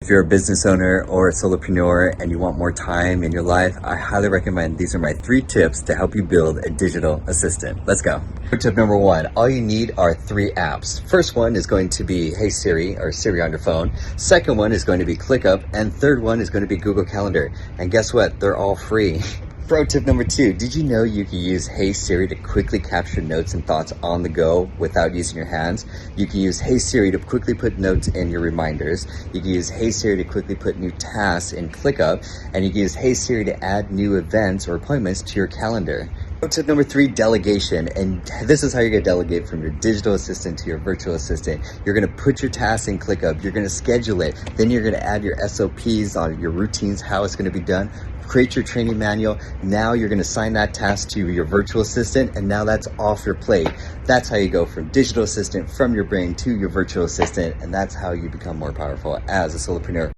If you're a business owner or a solopreneur and you want more time in your life, I highly recommend these are my 3 tips to help you build a digital assistant. Let's go. Tip number 1, all you need are 3 apps. First one is going to be Hey Siri or Siri on your phone. Second one is going to be ClickUp. And third one is going to be Google Calendar. And guess what? They're all free. Pro tip number 2, did you know you can use Hey Siri to quickly capture notes and thoughts on the go without using your hands? You can use Hey Siri to quickly put notes in your reminders. You can use Hey Siri to quickly put new tasks in ClickUp. And you can use Hey Siri to add new events or appointments to your calendar. Pro tip number 3, delegation. And this is how you're going to delegate from your digital assistant to your virtual assistant. You're going to put your tasks in ClickUp. You're going to schedule it. Then you're going to add your SOPs on your routines, how it's going to be done. Create your training manual. Now you're going to assign that task to your virtual assistant, and now that's off your plate. That's how you go from digital assistant from your brain to your virtual assistant, and that's how you become more powerful as a solopreneur.